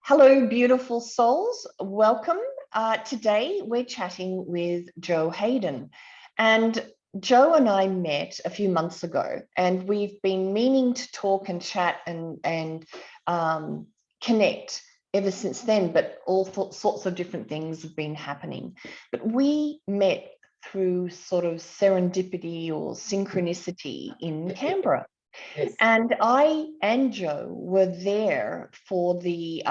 Hello, beautiful souls. Welcome. Today we're chatting with Jo Hayden. And Jo and I met a few months ago, and we've been meaning to talk and chat and connect ever since then, but all sorts of different things have been happening. But we met through sort of serendipity or synchronicity in Canberra. Yes. And I and Jo were there for the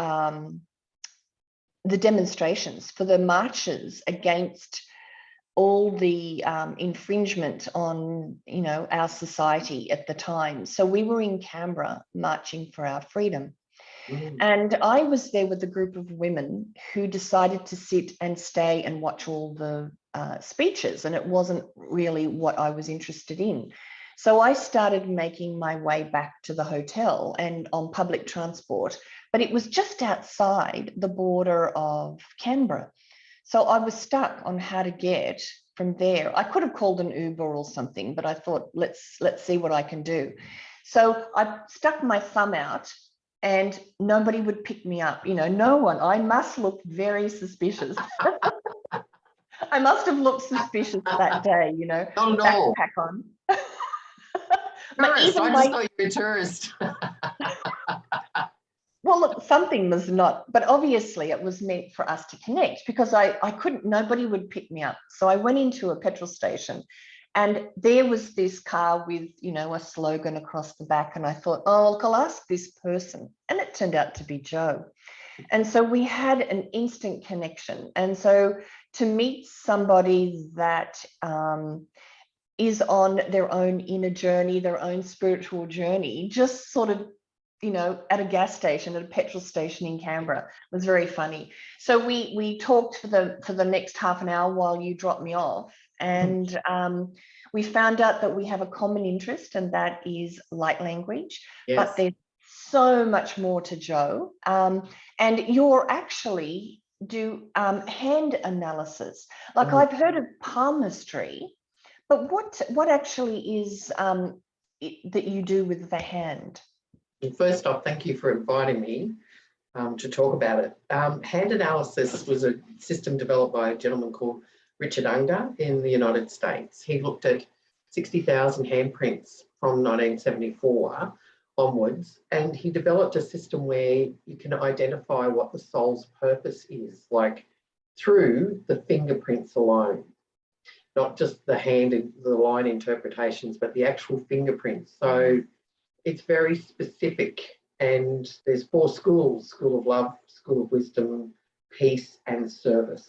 demonstrations, for the marches against all the infringement on, our society at the time. So we were in Canberra marching for our freedom. And I was there with a group of women who decided to sit and stay and watch all the speeches. And it wasn't really what I was interested in. So I started making my way back to the hotel and on public transport, but it was just outside the border of Canberra. So I was stuck on how to get from there. I could have called an Uber or something, but I thought, let's see what I can do. So I stuck my thumb out and nobody would pick me up. No one. I must look very suspicious. I must have looked suspicious that day, Not at all. backpack on. Tourist. I just thought you were a tourist. Well, look, something was not, but obviously it was meant for us to connect because I couldn't, nobody would pick me up. So I went into a petrol station and there was this car with, a slogan across the back. And I thought, oh, I'll ask this person. And it turned out to be Jo. And so we had an instant connection. And so to meet somebody that is on their own inner journey, their own spiritual journey, just sort of, at a gas station, at a petrol station in Canberra, was very funny. So we talked for the next half an hour while you dropped me off, and we found out that we have a common interest, and that is light language. Yes. But there's so much more to Jo, and you're actually do hand analysis. Like I've heard of palmistry, but what actually is that you do with the hand? First off, thank you for inviting me to talk about it. Hand analysis was a system developed by a gentleman called Richard Unger in the United States. He looked at 60,000 handprints from 1974 onwards, and he developed a system where you can identify what the soul's purpose is, like through the fingerprints alone. Not just the hand and the line interpretations, but the actual fingerprints. So it's very specific, and there's 4 schools: School of Love, School of Wisdom, Peace and Service.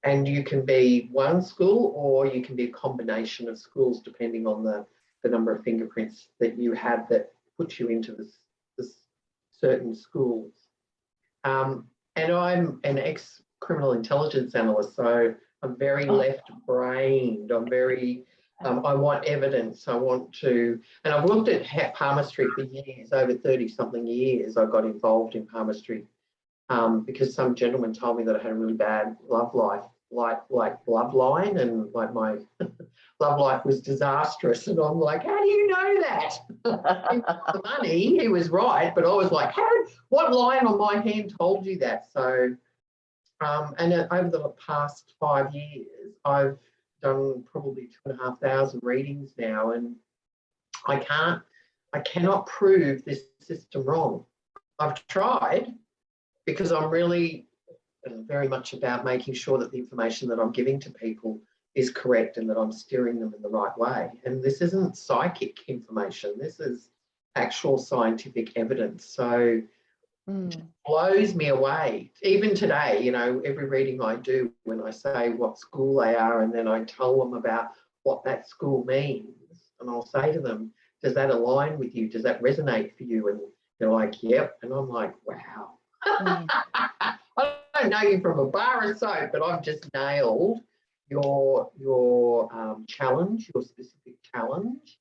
And you can be one school or you can be a combination of schools depending on the number of fingerprints that you have that puts you into this certain schools. And I'm an ex-criminal intelligence analyst, so I'm very left-brained. I'm very, I want evidence. I want to, and I've looked at palmistry for years, over 30-something years. I got involved in palmistry because some gentleman told me that I had a really bad love life, like bloodline, and like my love life was disastrous. And I'm like, how do you know that? The money, he was right, but I was like, what line on my hand told you that? So, and over the past 5 years, I've done probably 2,500 readings now, and I cannot prove this system wrong. I've tried, because I'm really very much about making sure that the information that I'm giving to people is correct and that I'm steering them in the right way. And this isn't psychic information. This is actual scientific evidence. So it blows me away. Even today, every reading I do, when I say what school they are and then I tell them about what that school means, and I'll say to them, does that align with you? Does that resonate for you? And they're like, yep. And I'm like, wow. I don't know you from a bar of soap, but I've just nailed your challenge, your specific challenge.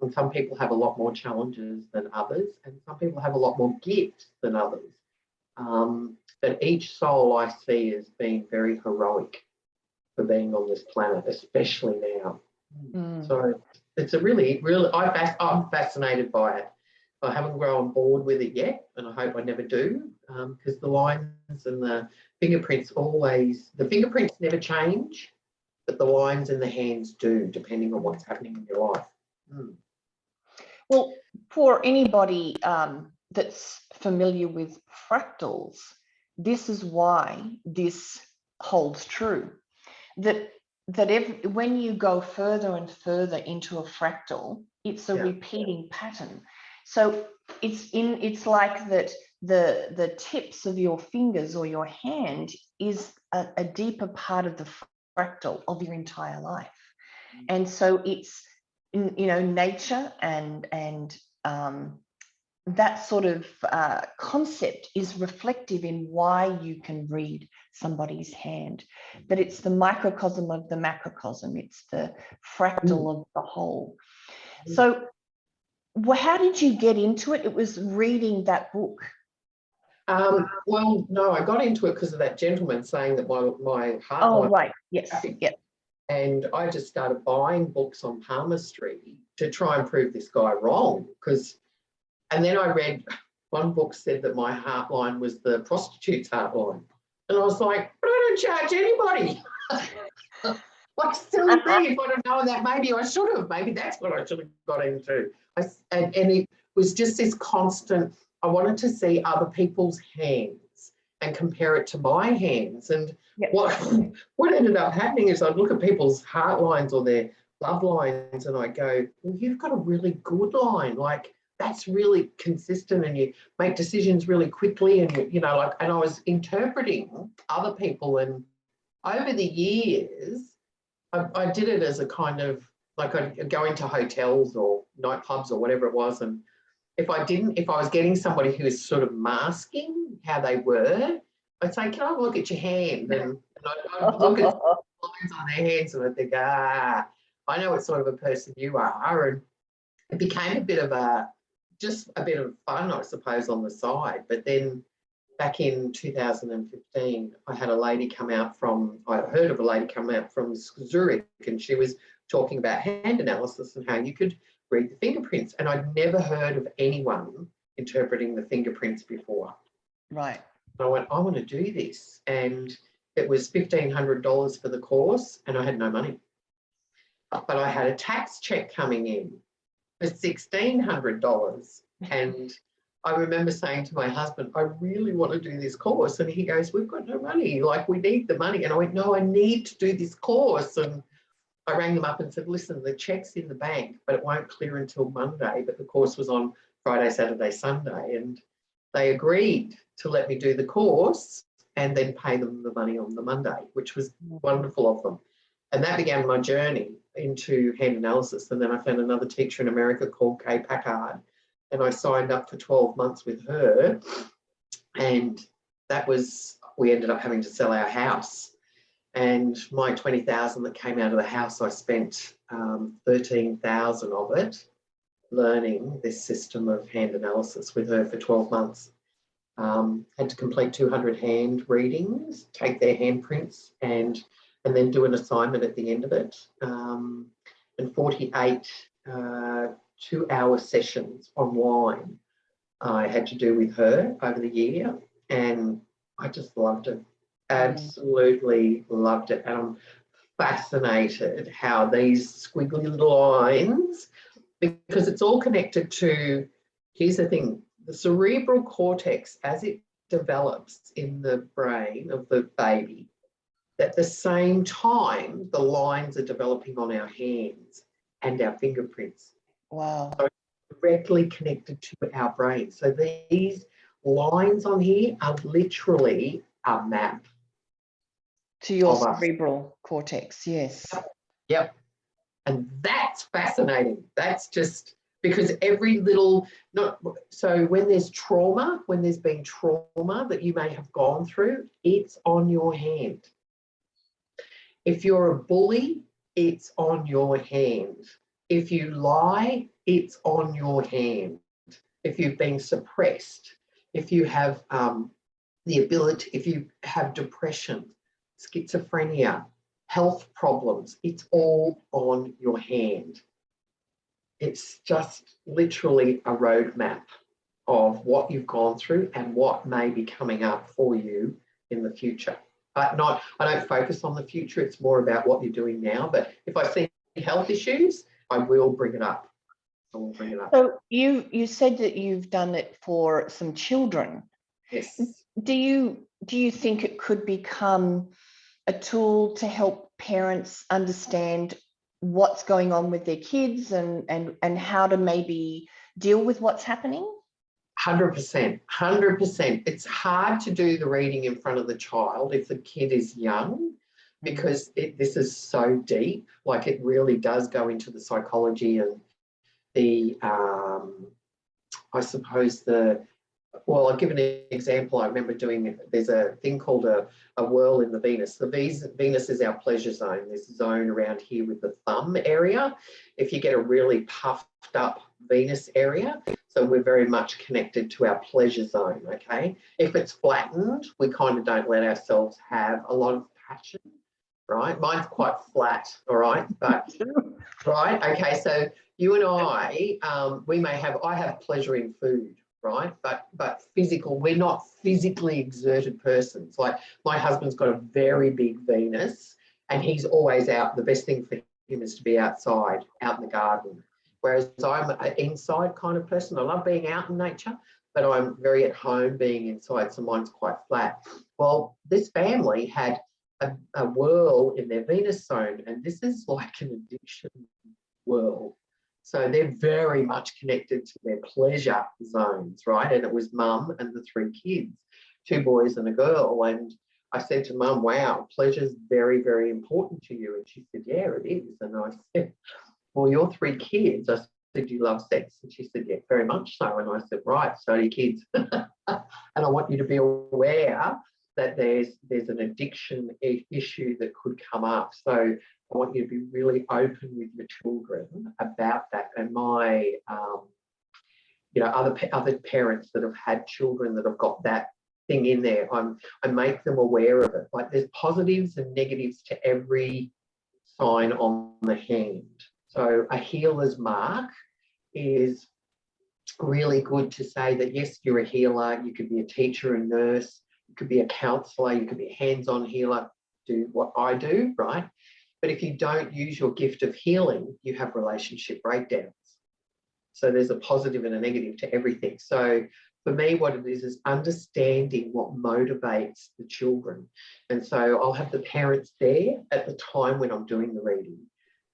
And some people have a lot more challenges than others, and some people have a lot more gifts than others. But each soul I see as being very heroic for being on this planet, especially now. So it's a really, I'm fascinated by it. I haven't grown bored with it yet, and I hope I never do, because the lines and the fingerprints the fingerprints never change, but the lines in the hands do, depending on what's happening in your life. Well, for anybody that's familiar with fractals, this is why this holds true. That when you go further and further into a fractal, it's a repeating pattern. So it's like that the tips of your fingers or your hand is a deeper part of the fractal of your entire life. And so it's, you know, nature and that sort of concept is reflective in why you can read somebody's hand, that it's the microcosm of the macrocosm, it's the fractal of the whole. So how did you get into it? It was reading that book. Well, no, I got into it because of that gentleman saying that my heart. Oh, right. Yes. Yep. And I just started buying books on palmistry to try and prove this guy wrong. And then I read one book said that my heart line was the prostitute's heart line. And I was like, but I don't charge anybody. Like, silly thing. If I'd have known that, maybe I should have. Maybe that's what I should have got into. And it was just this constant, I wanted to see other people's hands and compare it to my hands. And what ended up happening is I'd look at people's heart lines or their love lines and I go, well, you've got a really good line. Like, that's really consistent and you make decisions really quickly. And, you know, like, and I was interpreting other people. And over the years, I did it as a kind of, like, I'd go into hotels or nightclubs or whatever it was. And if I was getting somebody who was sort of masking how they were, I'd say, can I have a look at your hand? And I'd look at lines on their hands and I'd think, I know what sort of a person you are. And it became a bit of fun, I suppose, on the side. But then back in 2015, I heard of a lady come out from Zurich, and she was talking about hand analysis and how you could read the fingerprints. And I'd never heard of anyone interpreting the fingerprints before. Right. So I went, I want to do this. And it was $1,500 for the course, and I had no money. But I had a tax check coming in for $1,600. And I remember saying to my husband, I really want to do this course. And he goes, we've got no money. Like, we need the money. And I went, no, I need to do this course. And I rang them up and said, listen, the check's in the bank, but it won't clear until Monday. But the course was on Friday, Saturday, Sunday. And they agreed to let me do the course and then pay them the money on the Monday, which was wonderful of them. And that began my journey into hand analysis. And then I found another teacher in America called Kay Packard. And I signed up for 12 months with her. And we ended up having to sell our house. And my 20,000 that came out of the house, I spent 13,000 of it learning this system of hand analysis with her for 12 months. Had to complete 200 hand readings, take their handprints, and then do an assignment at the end of it. And 48 2-hour sessions online I had to do with her over the year, and I just loved it. Absolutely loved it. And I'm fascinated how these squiggly little lines, because it's all connected to, here's the thing, the cerebral cortex, as it develops in the brain of the baby, at the same time the lines are developing on our hands and our fingerprints. Wow. So it's directly connected to our brain. So these lines on here are literally a map to your cerebral cortex. Yes. Yep. And that's fascinating. That's just because every little, so when there's trauma, when there's been trauma that you may have gone through, it's on your hand. If you're a bully, it's on your hand. If you lie, it's on your hand. If you've been suppressed, if you have if you have depression, schizophrenia, health problems, it's all on your hand. it's just literally a roadmap of what you've gone through and what may be coming up for you in the future. But I don't focus on the future. It's more about what you're doing now. But if I see health issues, I will bring it up. I will bring it up. So you said that you've done it for some children. Yes. Do you think it could become a tool to help parents understand what's going on with their kids and how to maybe deal with what's happening? 100%, 100%. It's hard to do the reading in front of the child if the kid is young, because this is so deep. Like, it really does go into the psychology and the, I suppose well, I'll give an example. I remember there's a thing called a whirl in the Venus. The Venus is our pleasure zone. There's a zone around here with the thumb area. If you get a really puffed up Venus area, so we're very much connected to our pleasure zone, okay? If it's flattened, we kind of don't let ourselves have a lot of passion, right? Mine's quite flat, all right? But, right, okay, so you and I have pleasure in food, right? But physical, we're not physically exerted persons. Like, my husband's got a very big Venus and he's always out. The best thing for him is to be outside, out in the garden. Whereas I'm an inside kind of person. I love being out in nature, but I'm very at home being inside, so mine's quite flat. Well, this family had a whirl in their Venus zone, and this is like an addiction whirl. So they're very much connected to their pleasure zones, right? And it was mum and the 3 kids, 2 boys and a girl. And I said to mum, wow, pleasure's very, very important to you. And she said, yeah, it is. And I said, well, your 3 kids, I said, do you love sex? And she said, yeah, very much so. And I said, right, so do your kids. And I want you to be aware that there's an addiction issue that could come up. So I want you to be really open with your children about that. And my, other parents that have had children that have got that thing in there, I make them aware of it. Like, there's positives and negatives to every sign on the hand. So a healer's mark is really good to say that, yes, you're a healer. You could be a teacher, a nurse, you could be a counsellor, you could be a hands-on healer, do what I do, right? But if you don't use your gift of healing, you have relationship breakdowns. So there's a positive and a negative to everything. So for me, what it is understanding what motivates the children. And so I'll have the parents there at the time when I'm doing the reading,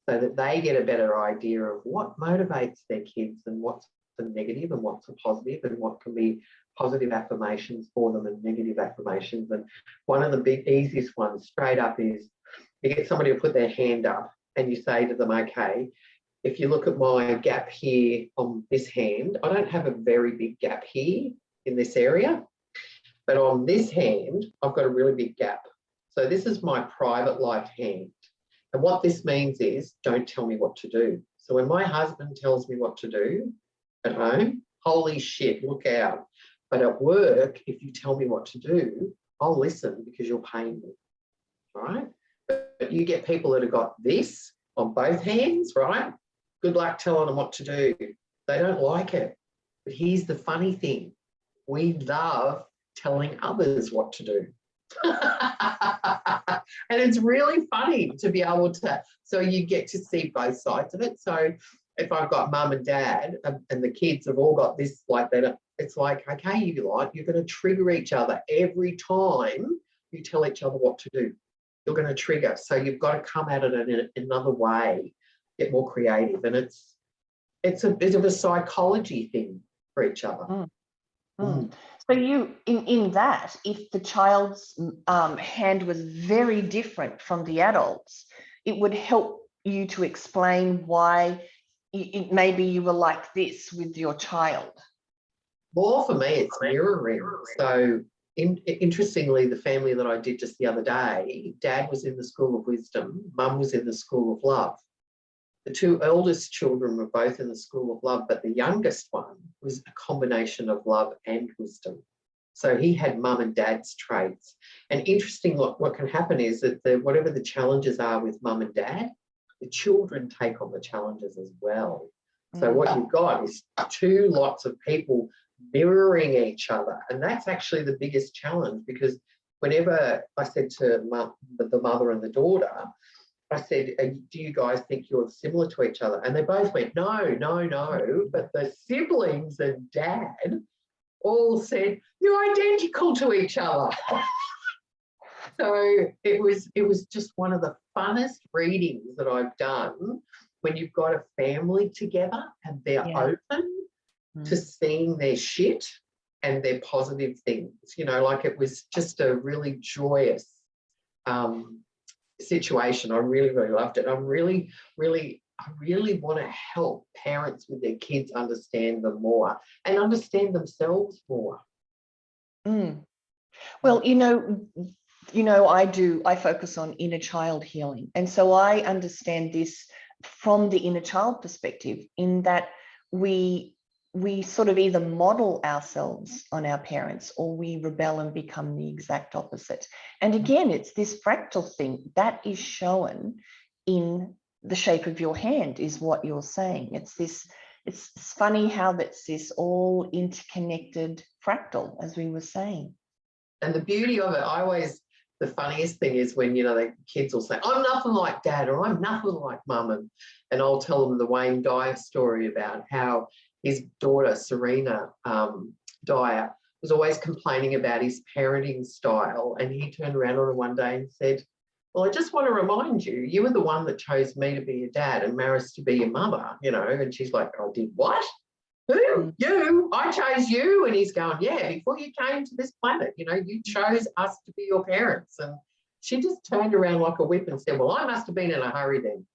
so that they get a better idea of what motivates their kids and what's the negative and what's a positive and what can be positive affirmations for them and negative affirmations. And one of the big, easiest ones straight up is you get somebody to put their hand up and you say to them, okay, if you look at my gap here on this hand, I don't have a very big gap here in this area, but on this hand, I've got a really big gap. So this is my private life hand. And what this means is, don't tell me what to do. So when my husband tells me what to do at home, holy shit, look out. But at work, if you tell me what to do, I'll listen because you're paying me, right? But you get people that have got this on both hands, right? Good luck telling them what to do. They don't like it. But here's the funny thing. We love telling others what to do. And it's really funny to be able to, so you get to see both sides of it. So if I've got mum and dad and the kids have all got this like that, it's like, okay, you're going to trigger each other every time you tell each other what to do. You're going to trigger. So you've got to come at it in another way, get more creative. And it's a bit of a psychology thing for each other. Mm. Mm. So you, in that, if the child's hand was very different from the adult's, it would help you to explain why maybe you were like this with your child. More for me, it's mirroring. So interestingly, the family that I did just the other day, dad was in the school of wisdom, mum was in the school of love. The 2 eldest children were both in the school of love, but the youngest one was a combination of love and wisdom. So he had mum and dad's traits. And interesting, what can happen is that whatever the challenges are with mum and dad, the children take on the challenges as well. So what you've got is two lots of people mirroring each other. And that's actually the biggest challenge, because whenever I said to the mother and the daughter, I said, do you guys think you're similar to each other? And they both went, no, no, no. But the siblings and dad all said, you're identical to each other. So it was just one of the funnest readings that I've done, when you've got a family together and they're open to seeing their shit and their positive things. You know, like, it was just a really joyous situation. I really, really loved it. I really want to help parents with their kids understand them more and understand themselves more. Well, I focus on inner child healing. And so I understand this from the inner child perspective, in that we sort of either model ourselves on our parents, or we rebel and become the exact opposite. And again, it's this fractal thing that is shown in the shape of your hand, is what you're saying. It's funny how that's this all interconnected fractal, as we were saying. And the beauty of it, the funniest thing is when, the kids will say, I'm nothing like dad, or I'm nothing like mum. And I'll tell them the Wayne Dyer story about how his daughter, Serena Dyer, was always complaining about his parenting style. And he turned around on her one day and said, well, I just want to remind you, you were the one that chose me to be your dad and Maris to be your mother, And she's like, I did what? Who? You? I chose you. And he's going, yeah, before you came to this planet, you chose us to be your parents. And she just turned around like a whip and said, well, I must have been in a hurry then.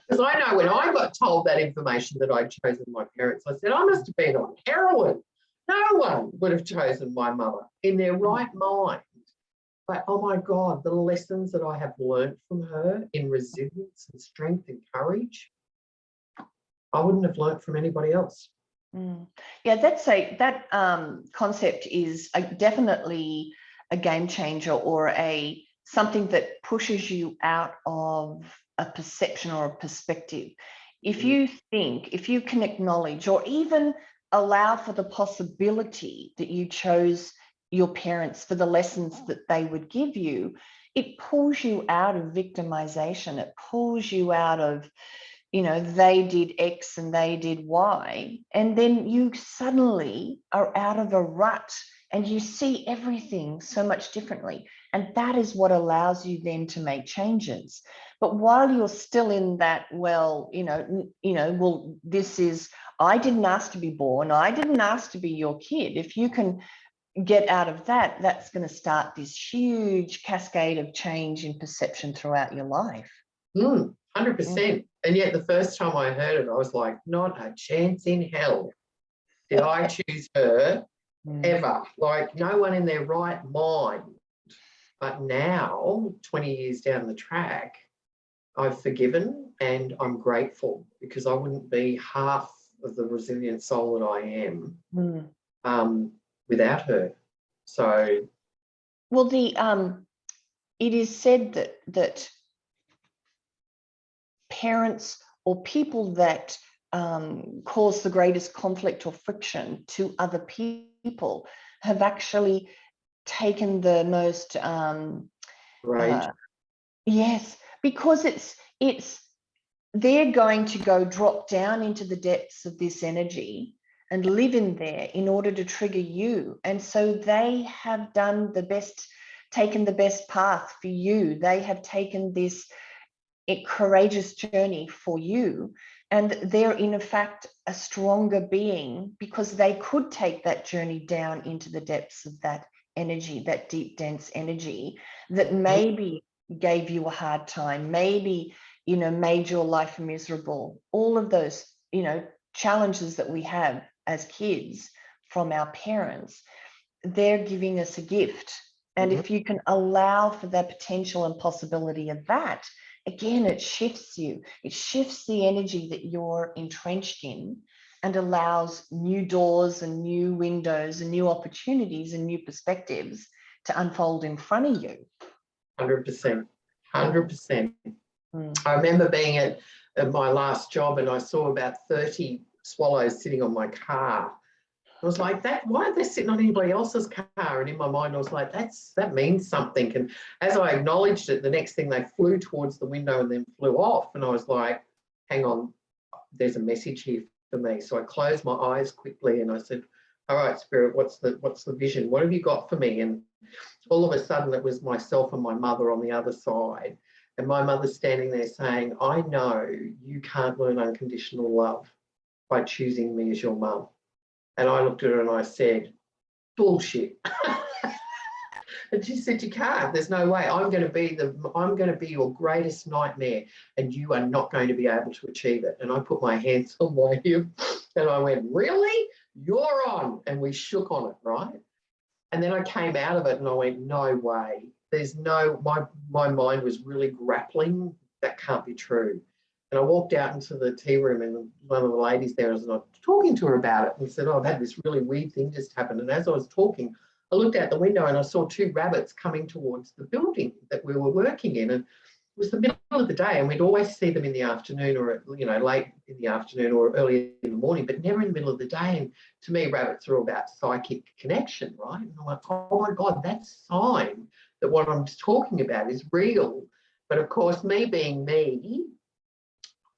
Because I know when I got told that information, that I'd chosen my parents, I said, I must have been on heroin. No one would have chosen my mother in their right mind. But, oh, my God, the lessons that I have learned from her in resilience and strength and courage, I wouldn't have learned from anybody else. Yeah, that concept is definitely a game changer, or something that pushes you out of a perception or a perspective. If you can acknowledge, or even allow for the possibility that you chose your parents for the lessons that they would give you, it pulls you out of victimization. It pulls you out of, they did X and they did Y. And then you suddenly are out of a rut and you see everything so much differently. And that is what allows you then to make changes. But while you're still in that, this is, I didn't ask to be born. I didn't ask to be your kid. If you can get out of that, that's going to start this huge cascade of change in perception throughout your life. 100%. And yet the first time I heard it, I was like, not a chance in hell did I choose her ever. Like, no one in their right mind. But now, 20 years down the track, I've forgiven and I'm grateful, because I wouldn't be half of the resilient soul that I am without her. So, well, it is said that parents or people that cause the greatest conflict or friction to other people have actually taken the most yes, because it's they're going to go drop down into the depths of this energy and live in there in order to trigger you. And so they have done taken the best path for you. They have taken this courageous journey for you. And they're in fact a stronger being, because they could take that journey down into the depths of that energy, that deep, dense energy that maybe gave you a hard time, maybe, made your life miserable. All of those, challenges that we have as kids from our parents, they're giving us a gift. And if you can allow for that potential and possibility of that, again, it shifts you. It shifts the energy that you're entrenched in and allows new doors and new windows and new opportunities and new perspectives to unfold in front of you. 100%. 100%. I remember being at my last job and I saw about 30 swallows sitting on my car. I was like, why are they sitting on anybody else's car? And in my mind, I was like, that means something. And as I acknowledged it, the next thing they flew towards the window and then flew off. And I was like, hang on, there's a message here for me. So I closed my eyes quickly and I said, all right, Spirit, what's the vision? What have you got for me? And all of a sudden it was myself and my mother on the other side. And my mother's standing there saying, I know you can't learn unconditional love by choosing me as your mum. And I looked at her and I said, bullshit. And she said, you can't. There's no way. I'm going to be your greatest nightmare and you are not going to be able to achieve it. And I put my hands on my hip and I went, really? You're on. And we shook on it, right? And then I came out of it and I went, no way. My mind was really grappling. That can't be true. And I walked out into the tea room and one of the ladies there was talking to her about it and said, oh, I've had this really weird thing just happen. And as I was talking, I looked out the window and I saw 2 rabbits coming towards the building that we were working in. And it was the middle of the day and we'd always see them in the afternoon or, late in the afternoon or early in the morning, but never in the middle of the day. And to me, rabbits are all about psychic connection, right? And I'm like, oh my God, that's a sign that what I'm talking about is real. But of course, me being me,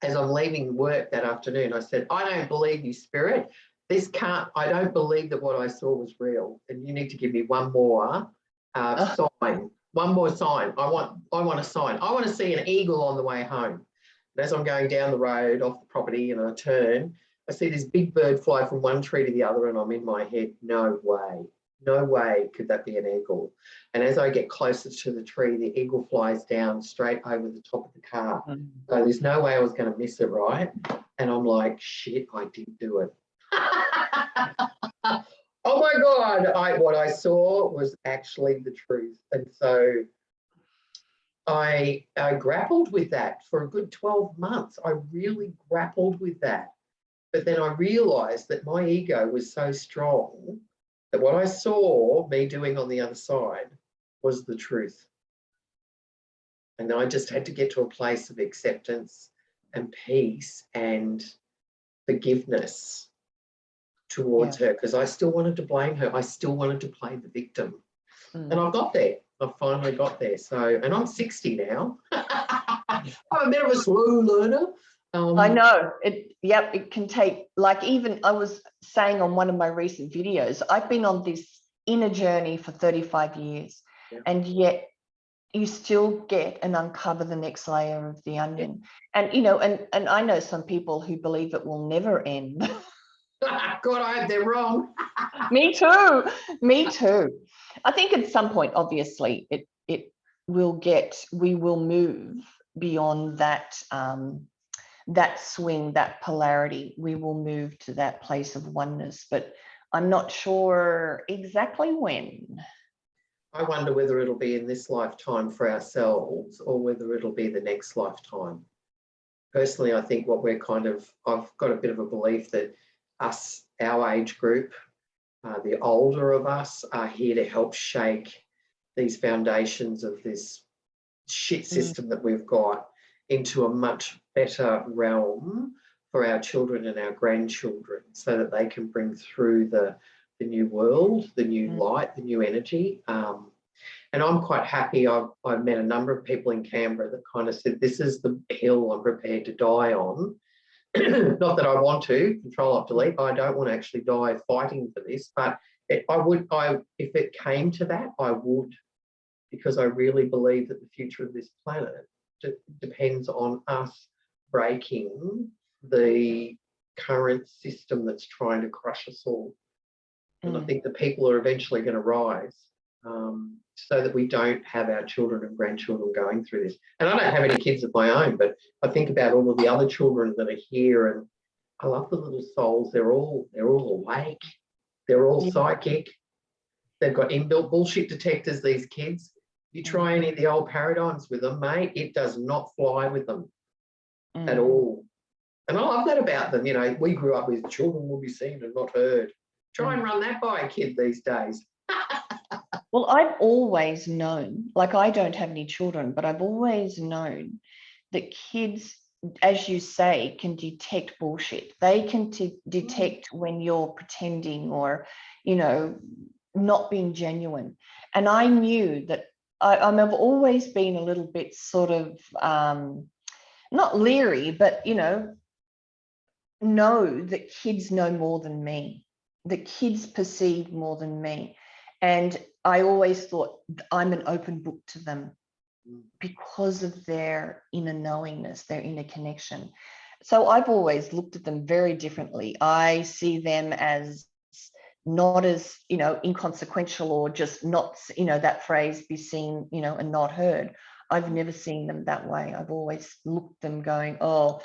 as I'm leaving work that afternoon, I said, I don't believe you, Spirit. I don't believe that what I saw was real. And you need to give me one more sign, one more sign. I want a sign. I want to see an eagle on the way home. And as I'm going down the road off the property and I turn, I see this big bird fly from one tree to the other and I'm in my head, no way could that be an eagle. And as I get closer to the tree, the eagle flies down straight over the top of the car. So there's no way I was going to miss it, right? And I'm like, shit, I did do it. Oh my God, what I saw was actually the truth. And so I grappled with that for a good 12 months. I really grappled with that. But then I realized that my ego was so strong that what I saw me doing on the other side was the truth. And I just had to get to a place of acceptance and peace and forgiveness towards her, because I still wanted to blame her. I still wanted to play the victim. And I've got there. I finally got there. So, and I'm 60 now. I'm a bit of a slow learner. I know it can take, like, even I was saying on one of my recent videos, I've been on this inner journey for 35 years, and yet you still get and uncover the next layer of the onion. And, and I know some people who believe it will never end. God, I hope they're wrong. Me too. I think at some point, obviously, we will move beyond that, that swing, that polarity. We will move to that place of oneness, but I'm not sure exactly when. I wonder whether it'll be in this lifetime for ourselves or whether it'll be the next lifetime. Personally, I think I've got a bit of a belief that our age group, the older of us, are here to help shake these foundations of this shit system that we've got into a much better realm for our children and our grandchildren, so that they can bring through the new world, the new light, the new energy. And I'm quite happy. I've met a number of people in Canberra that kind of said, this is the hill I'm prepared to die on. Not that I want to, Control-Alt-Delete. I don't want to actually die fighting for this, but if it came to that, I would, because I really believe that the future of this planet depends on us breaking the current system that's trying to crush us all. And I think the people are eventually going to rise, so that we don't have our children and grandchildren going through this. And I don't have any kids of my own, but I think about all of the other children that are here, and I love the little souls. They're all awake. They're all psychic. They've got inbuilt bullshit detectors, these kids. You try any of the old paradigms with them, mate, it does not fly with them at all. And I love that about them. We grew up with children will be seen and not heard. Try and run that by a kid these days. Well, I've always known, like, I don't have any children, but I've always known that kids, as you say, can detect bullshit. They can detect when you're pretending or, you know, not being genuine. And I knew that I've always been a little bit sort of not leery, but, you know that kids know more than me, that kids perceive more than me. And I always thought I'm an open book to them because of their inner knowingness, their inner connection. So I've always looked at them very differently. I see them as not as, you know, inconsequential or just not, you know, that phrase, be seen, you know, and not heard. I've never seen them that way. I've always looked them going, oh,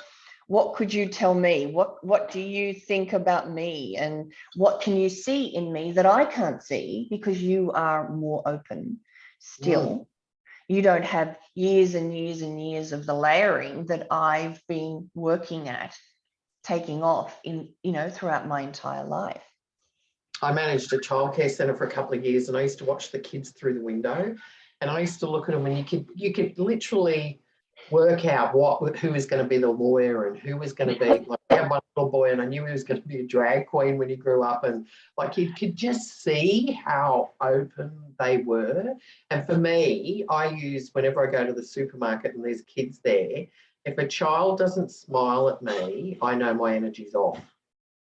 what could you tell me? What do you think about me? And what can you see in me that I can't see because you are more open still? You don't have years and years and years of the layering that I've been working at, taking off in, you know, throughout my entire life. I managed a childcare centre for a couple of years, and I used to watch the kids through the window, and I used to look at them, and you could literally work out who was going to be the lawyer and who was going to be, like, I had one little boy and I knew he was going to be a drag queen when he grew up, and like you could just see how open they were. And for me, I use, whenever I go to the supermarket and there's kids there, if a child doesn't smile at me, I know my energy's off.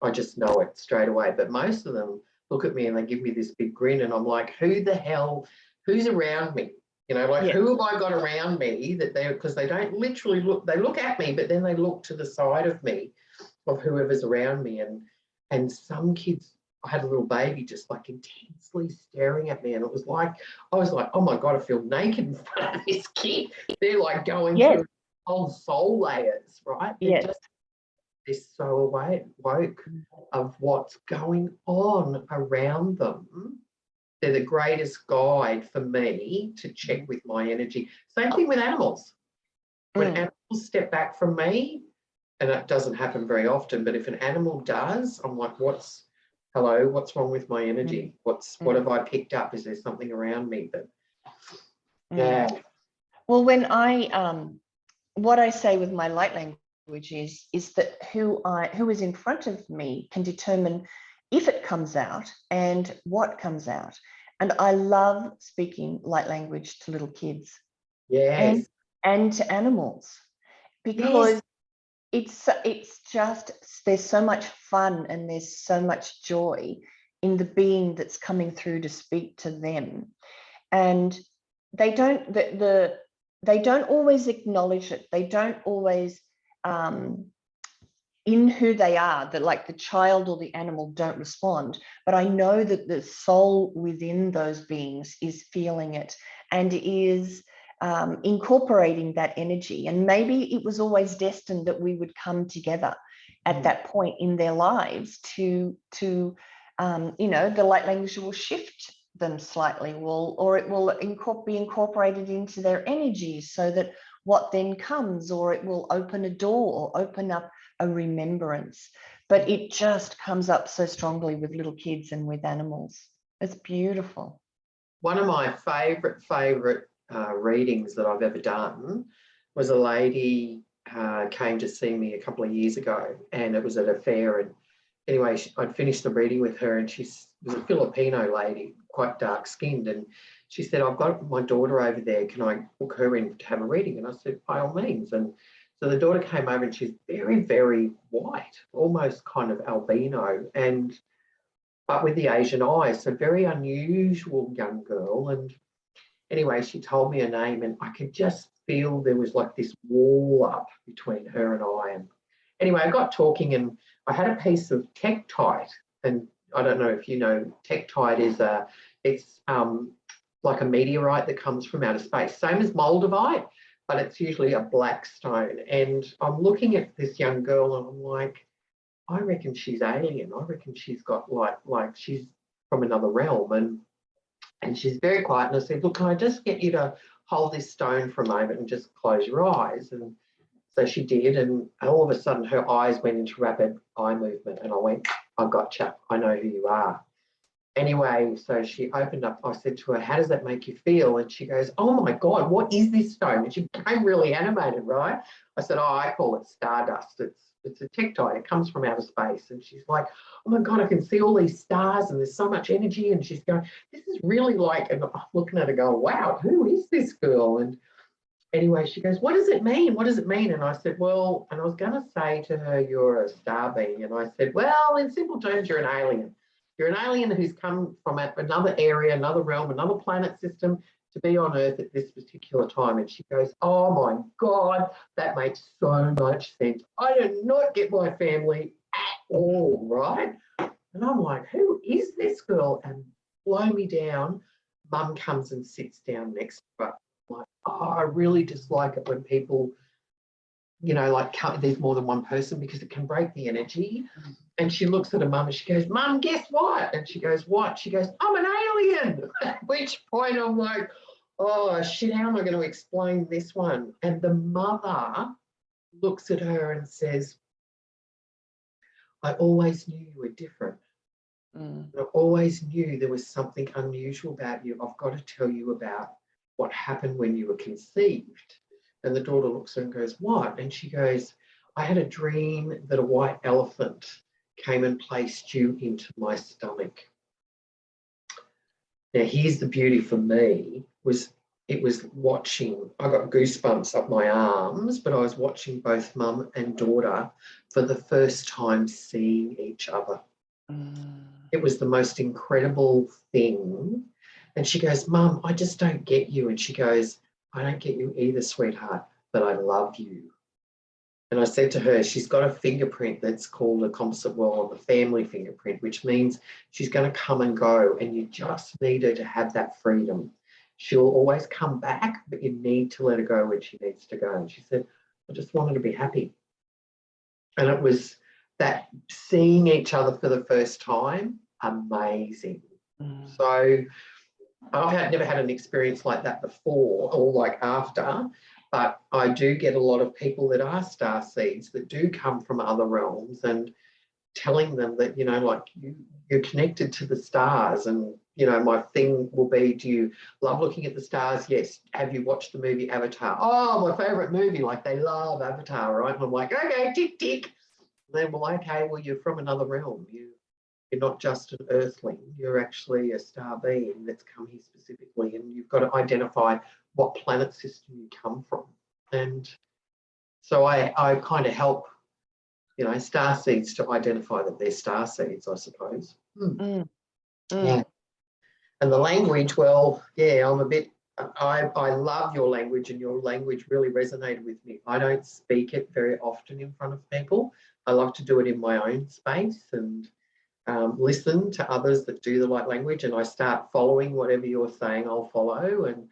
I just know it straight away. But most of them look at me and they give me this big grin, and I'm like, who the hell, who's around me? You know, like, who have I got around me that because they don't literally look, they look at me, but then they look to the side of me, of whoever's around me. And some kids, I had a little baby just like intensely staring at me, and it was like, I was like, oh my God, I feel naked in front of this kid. They're like going through whole soul layers, right? They're so woke of what's going on around them. They're the greatest guide for me to check with my energy. Same thing with animals. When animals step back from me, and that doesn't happen very often, but if an animal does, I'm like, what's wrong with my energy? What have I picked up? Is there something around me that, yeah. Well, when what I say with my light language is that who is in front of me can determine if it comes out and what comes out. And I love speaking light language to little kids, and to animals, because it's just, there's so much fun and there's so much joy in the being that's coming through to speak to them. And they don't they don't always acknowledge it. They don't always in who they are, that like the child or the animal don't respond, but I know that the soul within those beings is feeling it and is incorporating that energy. And maybe it was always destined that we would come together at that point in their lives to you know, the light language will shift them slightly, or it will be incorporated into their energy, so that what then comes, or it will open a door or open up a remembrance. But it just comes up so strongly with little kids and with animals. It's beautiful. One of my favorite readings that I've ever done was a lady came to see me a couple of years ago, and it was at a fair. And anyway, I'd finished the reading with her, and she was a Filipino lady, quite dark skinned, and she said, I've got my daughter over there, can I book her in to have a reading? And I said, by all means. And so the daughter came over, and she's very, very white, almost kind of albino, but with the Asian eyes, so very unusual young girl. And anyway, she told me her name, and I could just feel there was like this wall up between her and I. And anyway, I got talking, and I had a piece of tektite, and I don't know if you know, tektite is it's like a meteorite that comes from outer space, same as moldavite, but it's usually a black stone. And I'm looking at this young girl, and I'm like, I reckon she's alien. I reckon she's got like she's from another realm. And she's very quiet. And I said, look, can I just get you to hold this stone for a moment and just close your eyes? And so she did. And all of a sudden her eyes went into rapid eye movement. And I went, I gotcha. I know who you are. Anyway, so she opened up. I said to her, how does that make you feel? And she goes, oh my God, what is this stone? And she became really animated, right? I said, oh, I call it stardust. It's a tektite. It comes from outer space. And she's like, oh my God, I can see all these stars and there's so much energy. And she's going, this is really like, and I'm looking at her going, wow, who is this girl? And anyway, she goes, what does it mean? What does it mean? And I said, well, and I was going to say to her, you're a star being. And I said, well, in simple terms, you're an alien. You're an alien who's come from another area, another realm, another planet system to be on Earth at this particular time. And she goes, oh my God, that makes so much sense. I did not get my family at all, right? And I'm like, who is this girl? And blow me down, Mum comes and sits down next to her. I'm like, oh, I really dislike it when people, you know, like there's more than one person because it can break the energy. And she looks at her mum and she goes, Mum, guess what? And she goes, what? She goes, I'm an alien. At which point I'm like, oh, shit, how am I going to explain this one? And the mother looks at her and says, I always knew you were different. I always knew there was something unusual about you. I've got to tell you about what happened when you were conceived. And the daughter looks at her and goes, what? And she goes, I had a dream that a white elephant came and placed you into my stomach. Now, here's the beauty for me, it was watching, I got goosebumps up my arms, but I was watching both mum and daughter for the first time seeing each other. It was the most incredible thing. And she goes, Mum, I just don't get you. And she goes, I don't get you either, sweetheart, but I love you. And I said to her, she's got a fingerprint that's called a composite well, the family fingerprint, which means she's going to come and go, and you just need her to have that freedom. She'll always come back, but you need to let her go when she needs to go. And she said, I just want her to be happy. And it was that seeing each other for the first time, amazing. So I've never had an experience like that before or like after, but I do get a lot of people that are star seeds that do come from other realms, and telling them that, you know, like you're connected to the stars. And, you know, my thing will be, do you love looking at the stars? Yes. Have you watched the movie Avatar? Oh, my favourite movie. Like, they love Avatar, right? And I'm like, okay, tick, tick. And then, well, okay, well, you're from another realm. You're not just an earthling, you're actually a star being that's come here specifically, and you've got to identify what planet system you come from. And so I kind of help, you know, star seeds to identify that they're star seeds, I suppose. Yeah. And the language, well, yeah, I love your language, and your language really resonated with me. I don't speak it very often in front of people. I love to do it in my own space and listen to others that do the light language, and I start following whatever you're saying, I'll follow. And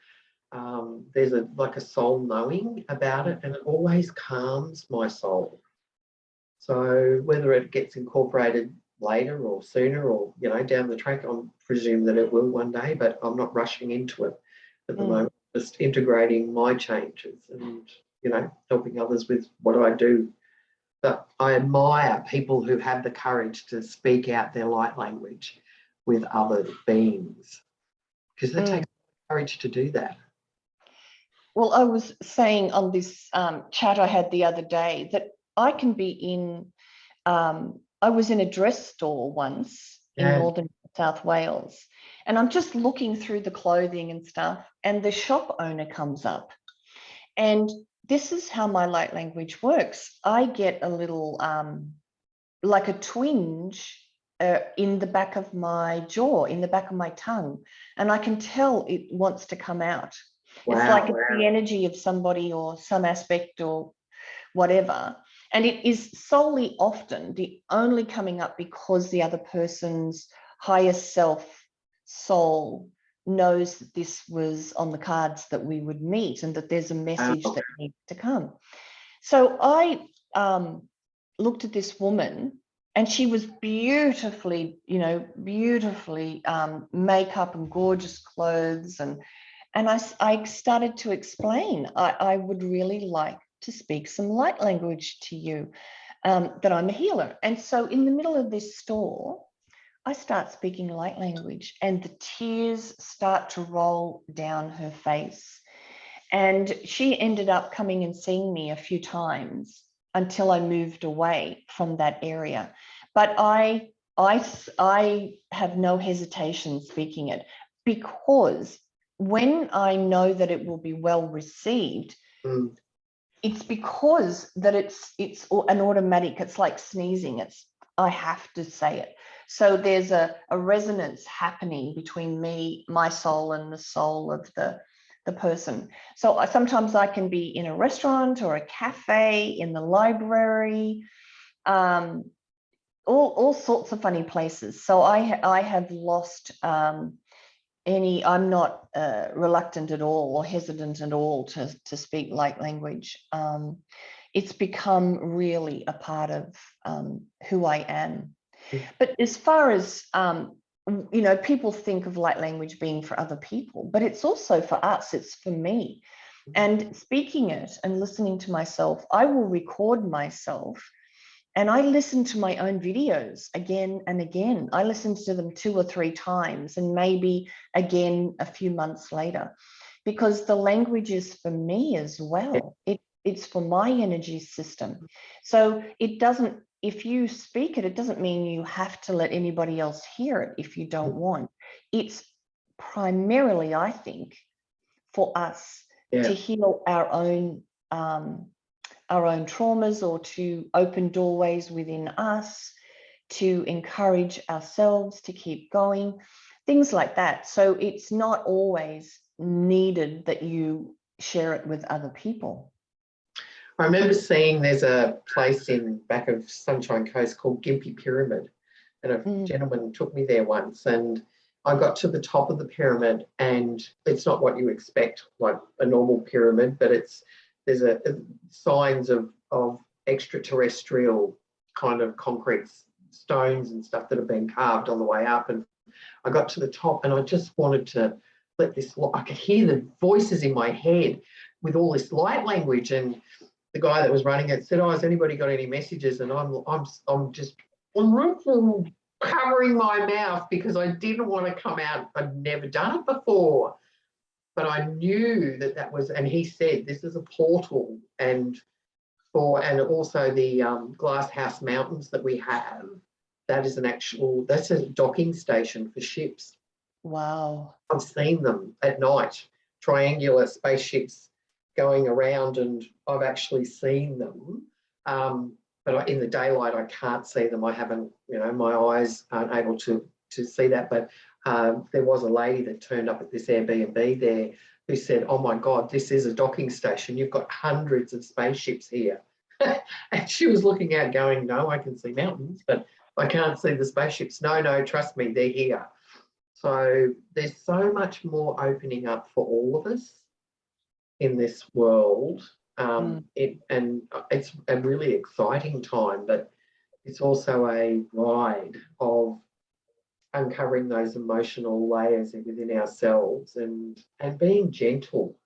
there's like a soul knowing about it, and it always calms my soul. So whether it gets incorporated later or sooner, or, you know, down the track, I presume that it will one day, but I'm not rushing into it at the moment. Just integrating my changes and, you know, helping others with what I do. But I admire people who have the courage to speak out their light language with other beings, because it takes courage to do that. Well, I was saying on this chat I had the other day that I can be in, I was in a dress store once in northern South Wales, and I'm just looking through the clothing and stuff, and the shop owner comes up, and this is how my light language works. I get a little, like a twinge in the back of my jaw, in the back of my tongue, and I can tell it wants to come out. Wow, it's like it's the energy of somebody or some aspect or whatever. And it is solely often the only coming up because the other person's higher self soul knows that this was on the cards that we would meet, and that there's a message that needs to come. So I looked at this woman, and she was beautifully, you know, beautifully makeup and gorgeous clothes. And I started to explain, I would really like to speak some light language to you, that I'm a healer. And so in the middle of this store, I start speaking light language and the tears start to roll down her face. And she ended up coming and seeing me a few times until I moved away from that area. But I have no hesitation speaking it, because when I know that it will be well received, it's because that it's an automatic, it's like sneezing. I have to say it. So there's a resonance happening between me, my soul, and the soul of the person. So sometimes I can be in a restaurant or a cafe, in the library, all sorts of funny places. So I have lost I'm not reluctant at all or hesitant at all to speak light language. It's become really a part of who I am. But as far as, people think of light language being for other people, but it's also for us, it's for me. And speaking it and listening to myself, I will record myself and I listen to my own videos again and again. I listen to them 2 or 3 times and maybe again a few months later, because the language is for me as well. It's for my energy system. So it doesn't, if you speak it, it doesn't mean you have to let anybody else hear it if you don't want. It's primarily, I think, for us to heal our own traumas, or to open doorways within us, to encourage ourselves to keep going, things like that. So it's not always needed that you share it with other people. I remember seeing there's a place in back of Sunshine Coast called Gympie Pyramid, and a gentleman took me there once, and I got to the top of the pyramid, and it's not what you expect, like a normal pyramid, but there's signs of extraterrestrial kind of concrete stones and stuff that have been carved on the way up. And I got to the top, and I just wanted to let this, I could hear the voices in my head with all this light language, and the guy that was running it said, "Oh, has anybody got any messages?" And I'm just covering my mouth because I didn't want to come out. I'd never done it before, but I knew that was, and he said, this is a portal, and also the Glass House Mountains that we have, that's a docking station for ships. Wow. I've seen them at night, triangular spaceships going around, and I've actually seen them. But in the daylight, I can't see them. I haven't, my eyes aren't able to see that. But there was a lady that turned up at this Airbnb there who said, "Oh my God, this is a docking station. You've got hundreds of spaceships here." And she was looking out going, "No, I can see mountains, but I can't see the spaceships." No, trust me, they're here. So there's so much more opening up for all of us in this world. It's a really exciting time, but it's also a ride of uncovering those emotional layers within ourselves, and being gentle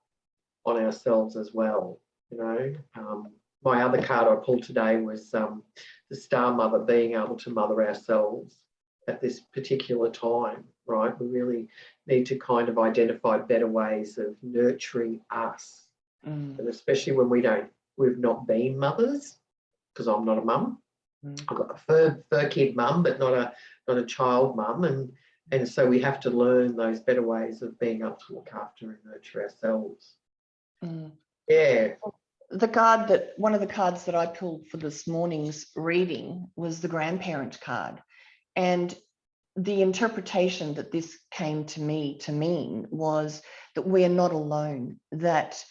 on ourselves as well. My other card I pulled today was the Star Mother, being able to mother ourselves at this particular time, right? We really need to kind of identify better ways of nurturing us. And especially when we've not been mothers, because I'm not a mum. I've got a fur kid mum, but not a child mum. And so we have to learn those better ways of being able to look after and nurture ourselves. Yeah. One of the cards that I pulled for this morning's reading was the grandparent card. And the interpretation that this came to me to mean was that we are not alone, that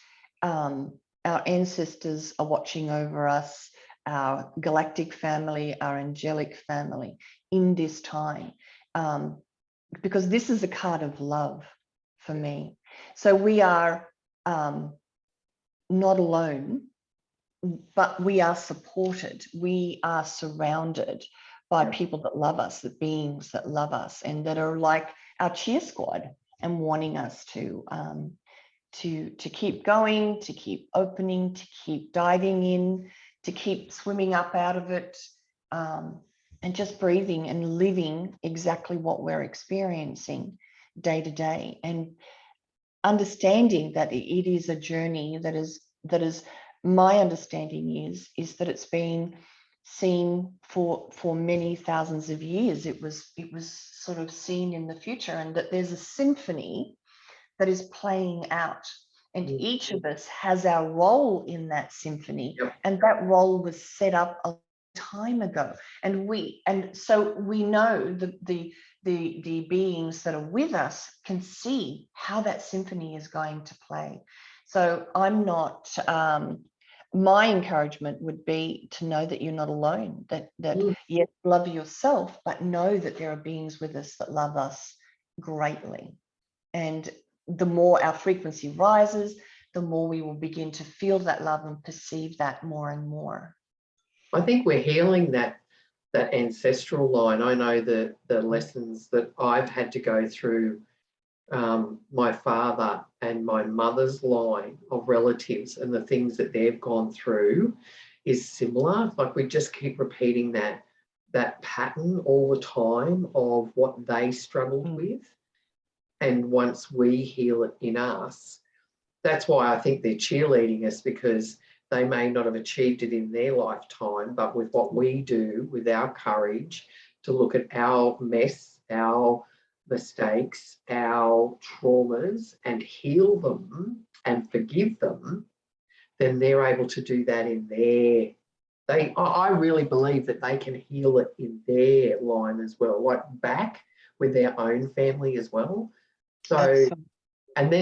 our ancestors are watching over us, our galactic family, our angelic family in this time, because this is a card of love for me. So we are not alone, but we are supported. We are surrounded by people that love us, the beings that love us, and that are like our cheer squad and wanting us to keep going, to keep opening, to keep diving in, to keep swimming up out of it, and and just breathing and living exactly what we're experiencing day to day, and understanding that it is a journey that is my understanding is that it's been seen for many thousands of years. It was sort of seen in the future, and that there's a symphony that is playing out, and each of us has our role in that symphony. Yep. And that role was set up a time ago, and so we know the beings that are with us can see how that symphony is going to play. So I'm not my encouragement would be to know that you're not alone, that yes, love yourself, but know that there are beings with us that love us greatly. And the more our frequency rises, the more we will begin to feel that love and perceive that more and more. I think we're healing that ancestral line. I know the lessons that I've had to go through, my father and my mother's line of relatives, and the things that they've gone through is similar. Like, we just keep repeating that pattern all the time of what they struggled with. And once we heal it in us, that's why I think they're cheerleading us, because they may not have achieved it in their lifetime, but with what we do, with our courage to look at our mess, our mistakes, our traumas, and heal them and forgive them, then they're able to do that in their, I really believe that they can heal it in their line as well, like back with their own family as well. So, and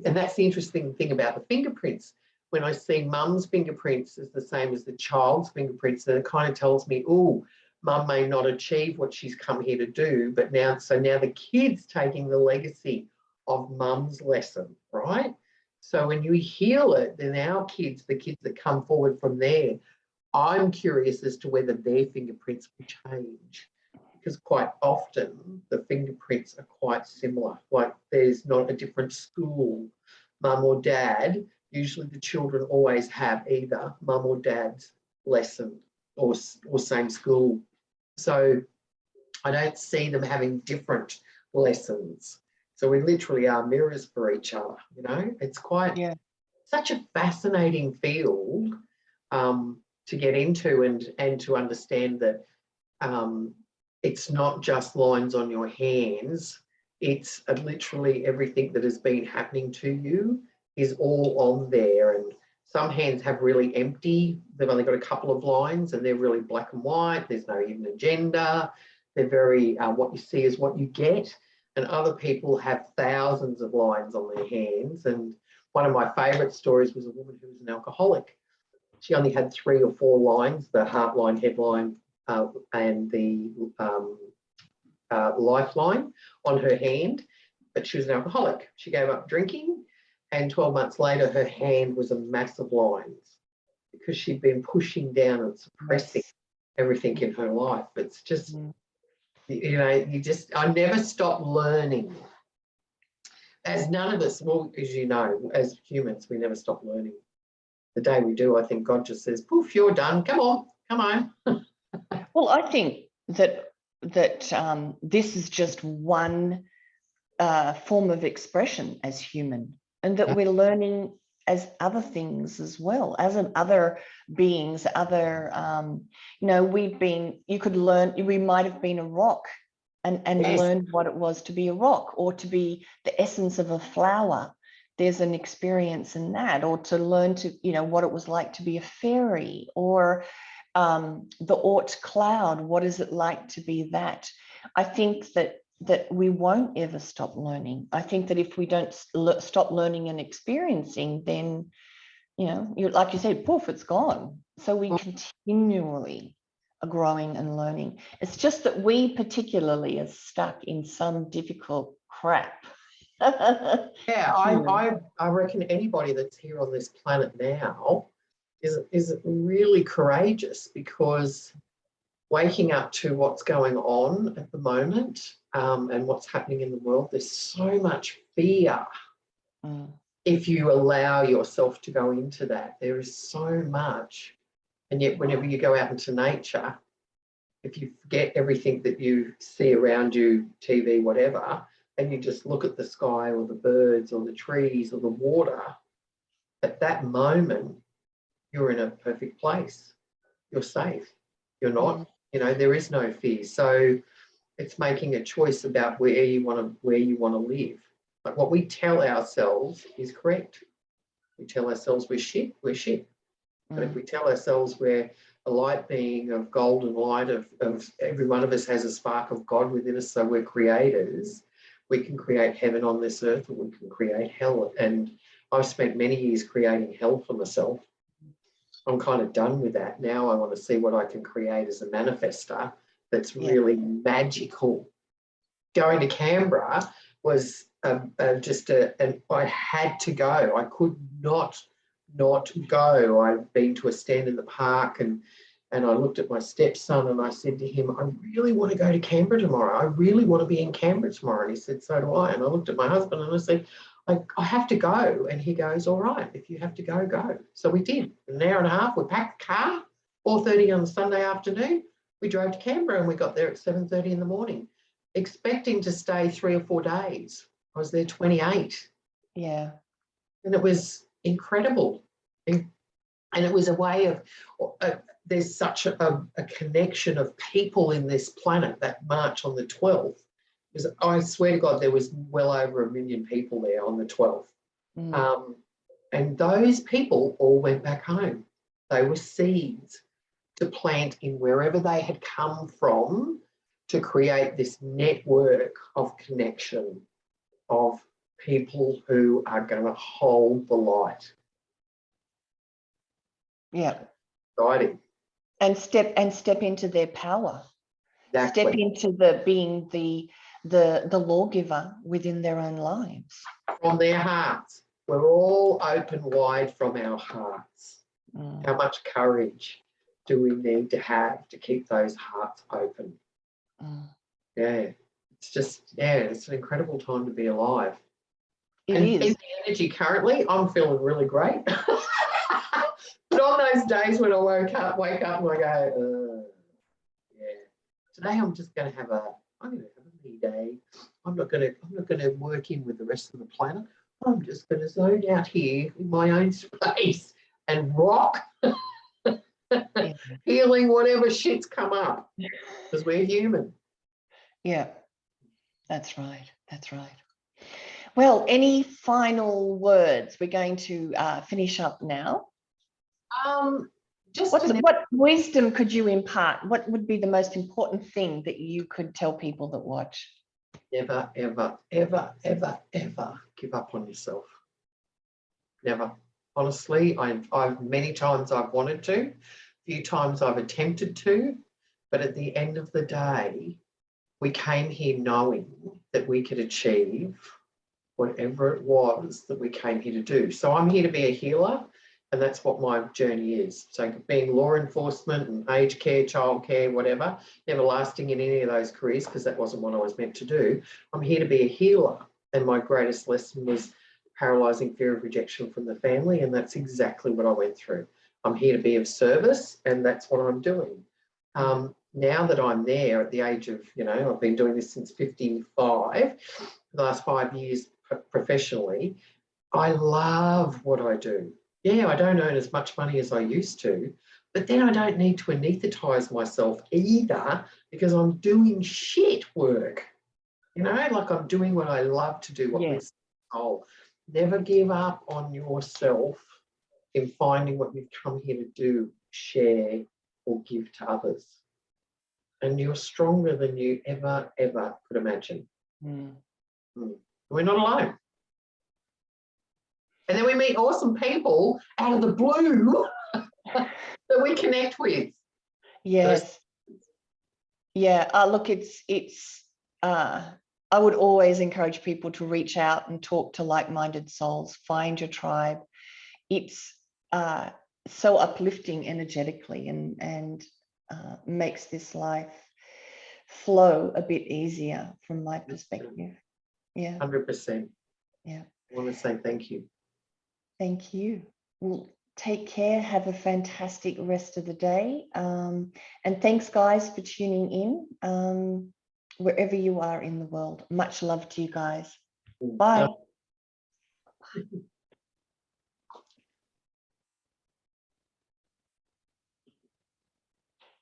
that's the interesting thing about the fingerprints. When I see mum's fingerprints is the same as the child's fingerprints, then it kind of tells me, oh, mum may not achieve what she's come here to do, but now the kid's taking the legacy of mum's lesson, right? So when you heal it, then our kids, the kids that come forward from there, I'm curious as to whether their fingerprints will change, because quite often the fingerprints are quite similar. Like, there's not a different school, mum or dad. Usually the children always have either mum or dad's lesson or same school. So I don't see them having different lessons. So we literally are mirrors for each other, you know. It's quite such a fascinating field to get into, and to understand that it's not just lines on your hands. It's literally everything that has been happening to you is all on there. And some hands have really empty, they've only got a couple of lines, and they're really black and white. There's no hidden agenda. They're very, what you see is what you get. And other people have thousands of lines on their hands. And one of my favourite stories was a woman who was an alcoholic. She only had 3 or 4 lines, the heart line, head line, and the lifeline on her hand, but she was an alcoholic. She gave up drinking, and 12 months later her hand was a mass of lines, because she'd been pushing down and suppressing everything in her life. It's just, you know, I never stop learning. As none of us, well, as you know, as humans, we never stop learning. The day we do, I think God just says, poof, you're done. Come on, come on. Well, I think that this is just one form of expression as human, and that we're learning as other things as well, as in other beings, other, you know, you could learn, we might have been a rock and learned what it was to be a rock, or to be the essence of a flower. There's an experience in that, or to learn to, you know, what it was like to be a fairy, or the Oort cloud. What is it like to be that? I think that we won't ever stop learning. I think that if we don't stop learning and experiencing, then, you know, like you said, poof, it's gone. So we continually are growing and learning. It's just that we particularly are stuck in some difficult crap. Yeah, I reckon anybody that's here on this planet now is really courageous, because waking up to what's going on at the moment, and what's happening in the world, there's so much fear. If you allow yourself to go into that, there is so much. And yet whenever you go out into nature, if you forget everything that you see around you, TV, whatever, and you just look at the sky or the birds or the trees or the water, at that moment, you're in a perfect place. You're safe. You're not, you know, there is no fear. So it's making a choice about where you want to live. Like what we tell ourselves is correct. We tell ourselves we're shit, we're shit. But if we tell ourselves we're a light being of golden light, of every one of us has a spark of God within us, so we're creators, we can create heaven on this earth, or we can create hell. And I've spent many years creating hell for myself. I'm kind of done with that. Now I want to see what I can create as a manifester that's really magical. Going to Canberra was and I had to go. I could not go. I've been to a stand in the park and I looked at my stepson and I said to him, I really want to go to Canberra tomorrow. I really want to be in Canberra tomorrow. And he said, so do I. And I looked at my husband and I said, I have to go. And he goes, all right, if you have to go, go. So we did. An hour and a half, we packed the car, 4:30 on Sunday afternoon. We drove to Canberra and we got there at 7:30 in the morning, expecting to stay 3 or 4 days. I was there 28. Yeah. And it was incredible. And it was a way of, there's such a connection of people in this planet that march on the 12th. Because I swear to God, there was well over 1 million people there on the 12th. And those people all went back home. They were seeds to plant in wherever they had come from to create this network of connection of people who are going to hold the light. Yeah. Exciting. And step into their power. Exactly. Step into being the lawgiver within their own lives. From their hearts. We're all open wide from our hearts. How much courage do we need to have to keep those hearts open? Yeah. It's just, it's an incredible time to be alive. It is. In the energy currently, I'm feeling really great. But on those days when I wake up and I go, today I'm just going to have me day. I'm not going to work in with the rest of the planet. I'm just going to zone out here in my own space and rock, healing whatever shit's come up, because we're human. Yeah, that's right. That's right. Well, any final words? We're going to finish up now. What wisdom could you impart? What would be the most important thing that you could tell people that watch? Never, ever, ever, ever, ever give up on yourself. Never. Honestly, I've many times I've wanted to, a few times I've attempted to, but at the end of the day, we came here knowing that we could achieve whatever it was that we came here to do. So I'm here to be a healer, and that's what my journey is. So being law enforcement and aged care, childcare, whatever, never lasting in any of those careers because that wasn't what I was meant to do. I'm here to be a healer, and my greatest lesson was paralysing fear of rejection from the family, and that's exactly what I went through. I'm here to be of service, and that's what I'm doing. Now that I'm there at the age of, I've been doing this since 55, the last 5 years professionally, I love what I do. Yeah, I don't earn as much money as I used to, but then I don't need to anaesthetise myself either because I'm doing shit work. Like I'm doing what I love to do, what is my goal. Never give up on yourself in finding what you've come here to do, share or give to others. And you're stronger than you ever, ever could imagine. We're not alone. And then we meet awesome people out of the blue that we connect with. Yes. Yeah. Look, I would always encourage people to reach out and talk to like-minded souls, find your tribe. It's so uplifting energetically and makes this life flow a bit easier from my perspective. Yeah. 100%. Yeah. I want to say thank you. Thank you. Well, Take care. Have a fantastic rest of the day. And thanks, guys, for tuning in wherever you are in the world. Much love to you guys. Bye.